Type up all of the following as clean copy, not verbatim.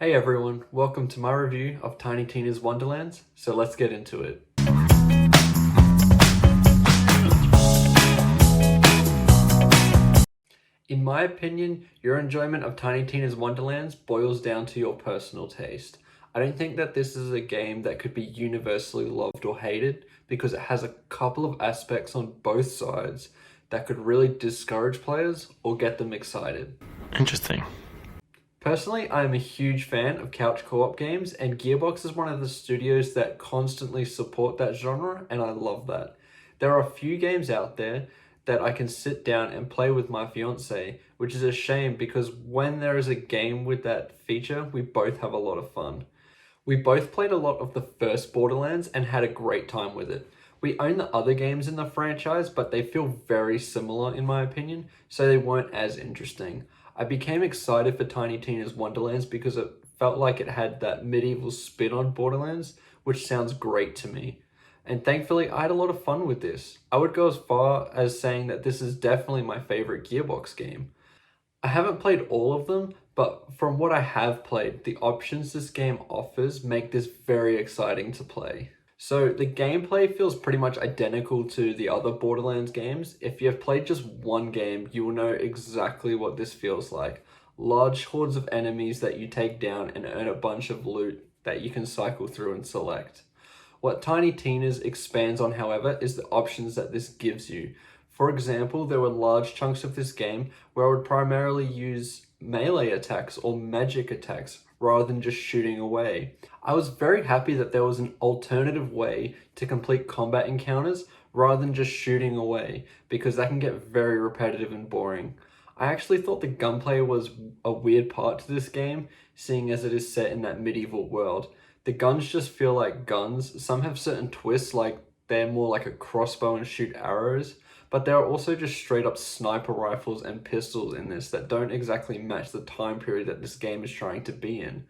Hey everyone, welcome to my review of Tiny Tina's Wonderlands, so let's get into it. In my opinion, your enjoyment of Tiny Tina's Wonderlands boils down to your personal taste. I don't think that this is a game that could be universally loved or hated because it has a couple of aspects on both sides that could really discourage players or get them excited. Interesting. Personally, I am a huge fan of couch co-op games, and Gearbox is one of the studios that constantly support that genre, and I love that. There are a few games out there that I can sit down and play with my fiance, which is a shame because when there is a game with that feature, we both have a lot of fun. We both played a lot of the first Borderlands and had a great time with it. We own the other games in the franchise, but they feel very similar in my opinion, so they weren't as interesting. I became excited for Tiny Tina's Wonderlands because it felt like it had that medieval spin on Borderlands, which sounds great to me. And thankfully, I had a lot of fun with this. I would go as far as saying that this is definitely my favorite Gearbox game. I haven't played all of them, but from what I have played, the options this game offers make this very exciting to play. So the gameplay feels pretty much identical to the other Borderlands games. If you have played just one game, you will know exactly what this feels like. Large hordes of enemies that you take down and earn a bunch of loot that you can cycle through and select. What Tiny Tina's expands on, however, is the options that this gives you. For example, there were large chunks of this game where I would primarily use melee attacks or magic attacks rather than just shooting away. I was very happy that there was an alternative way to complete combat encounters rather than just shooting away, because that can get very repetitive and boring. I actually thought the gunplay was a weird part to this game, seeing as it is set in that medieval world. The guns just feel like guns. Some have certain twists, like they're more like a crossbow and shoot arrows, but there are also just straight up sniper rifles and pistols in this that don't exactly match the time period that this game is trying to be in.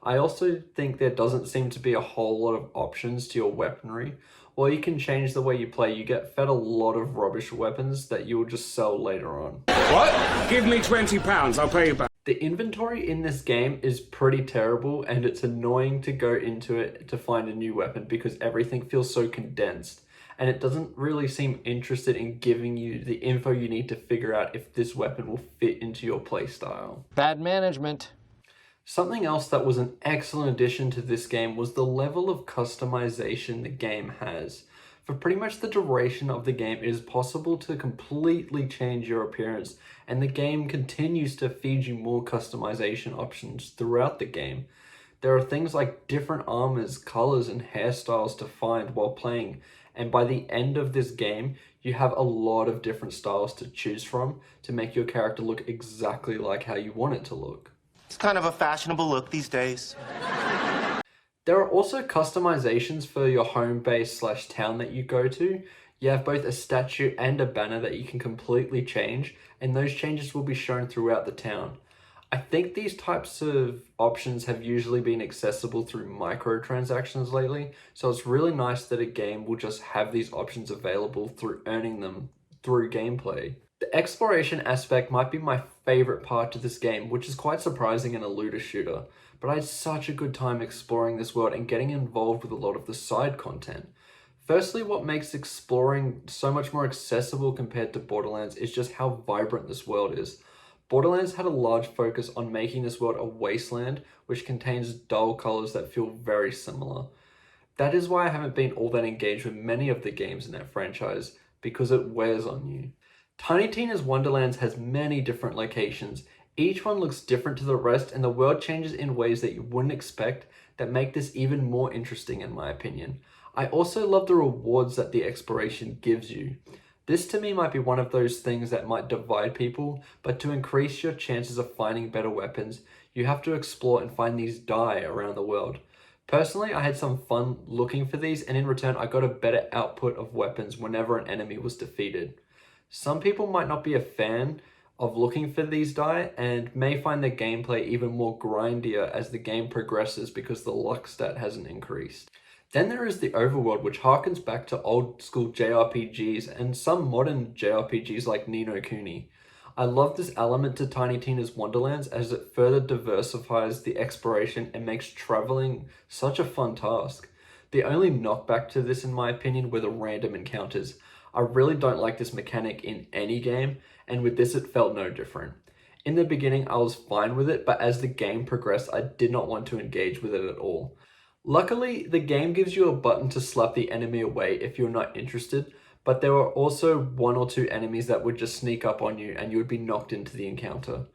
I also think there doesn't seem to be a whole lot of options to your weaponry. While you can change the way you play, you get fed a lot of rubbish weapons that you will just sell later on. What? Give me £20, I'll pay you back. The inventory in this game is pretty terrible, and it's annoying to go into it to find a new weapon because everything feels so condensed, and it doesn't really seem interested in giving you the info you need to figure out if this weapon will fit into your playstyle. Bad management. Something else that was an excellent addition to this game was the level of customization the game has. For pretty much the duration of the game, it is possible to completely change your appearance, and the game continues to feed you more customization options throughout the game. There are things like different armors, colors, and hairstyles to find while playing, and by the end of this game, you have a lot of different styles to choose from to make your character look exactly like how you want it to look. It's kind of a fashionable look these days. There are also customizations for your home base / town that you go to. You have both a statue and a banner that you can completely change, and those changes will be shown throughout the town. I think these types of options have usually been accessible through microtransactions lately, so it's really nice that a game will just have these options available through earning them through gameplay. The exploration aspect might be my favorite part to this game, which is quite surprising in a looter shooter, but I had such a good time exploring this world and getting involved with a lot of the side content. Firstly, what makes exploring so much more accessible compared to Borderlands is just how vibrant this world is. Borderlands had a large focus on making this world a wasteland, which contains dull colors that feel very similar. That is why I haven't been all that engaged with many of the games in that franchise, because it wears on you. Tiny Tina's Wonderlands has many different locations. Each one looks different to the rest, and the world changes in ways that you wouldn't expect that make this even more interesting in my opinion. I also love the rewards that the exploration gives you. This to me might be one of those things that might divide people, but to increase your chances of finding better weapons, you have to explore and find these die around the world. Personally, I had some fun looking for these, and in return I got a better output of weapons whenever an enemy was defeated. Some people might not be a fan of looking for these die and may find the gameplay even more grindier as the game progresses because the luck stat hasn't increased. Then there is the Overworld, which harkens back to old school JRPGs and some modern JRPGs like Ni no Kuni. I love this element to Tiny Tina's Wonderlands as it further diversifies the exploration and makes traveling such a fun task. The only knockback to this, in my opinion, were the random encounters. I really don't like this mechanic in any game, and with this it felt no different. In the beginning I was fine with it, but as the game progressed I did not want to engage with it at all. Luckily, the game gives you a button to slap the enemy away if you're not interested, but there were also one or two enemies that would just sneak up on you and you would be knocked into the encounter.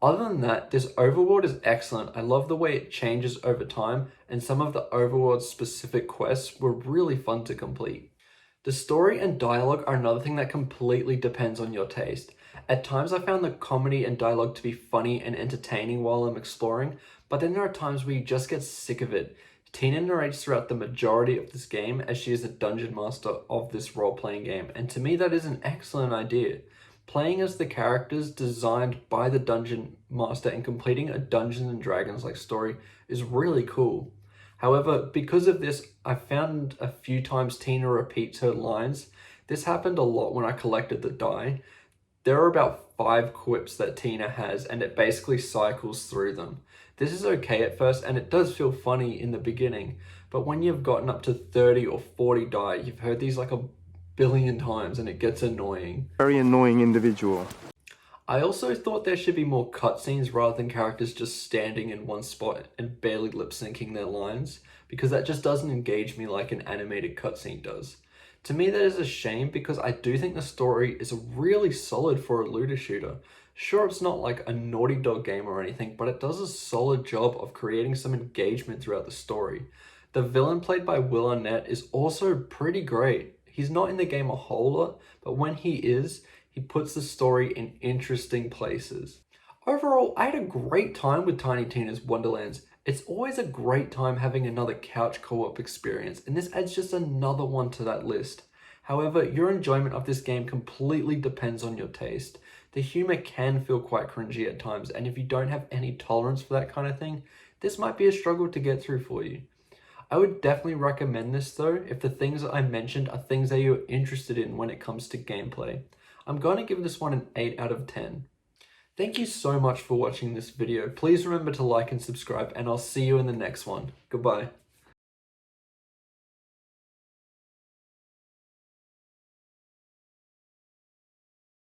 Other than that, this overworld is excellent. I love the way it changes over time, and some of the overworld specific quests were really fun to complete. The story and dialogue are another thing that completely depends on your taste. At times I found the comedy and dialogue to be funny and entertaining while I'm exploring, but then there are times where you just get sick of it. Tina narrates throughout the majority of this game as she is the dungeon master of this role-playing game, and to me that is an excellent idea. Playing as the characters designed by the dungeon master and completing a Dungeons and Dragons like story is really cool. However, because of this, I found a few times Tina repeats her lines. This happened a lot when I collected the die. There are about 5 quips that Tina has, and it basically cycles through them. This is okay at first, and it does feel funny in the beginning, but when you've gotten up to 30 or 40 die, you've heard these like a billion times, and it gets annoying. Very annoying individual. I also thought there should be more cutscenes rather than characters just standing in one spot and barely lip syncing their lines, because that just doesn't engage me like an animated cutscene does. To me that is a shame, because I do think the story is really solid for a looter shooter. Sure, it's not like a Naughty Dog game or anything, but it does a solid job of creating some engagement throughout the story. The villain played by Will Arnett is also pretty great. He's not in the game a whole lot, but when he is, he puts the story in interesting places. Overall, I had a great time with Tiny Tina's Wonderlands. It's always a great time having another couch co-op experience, and this adds just another one to that list. However, your enjoyment of this game completely depends on your taste. The humor can feel quite cringy at times, and if you don't have any tolerance for that kind of thing, this might be a struggle to get through for you. I would definitely recommend this though if the things that I mentioned are things that you're interested in when it comes to gameplay. I'm going to give this one an 8 out of 10. Thank you so much for watching this video. Please remember to like and subscribe, and I'll see you in the next one. Goodbye.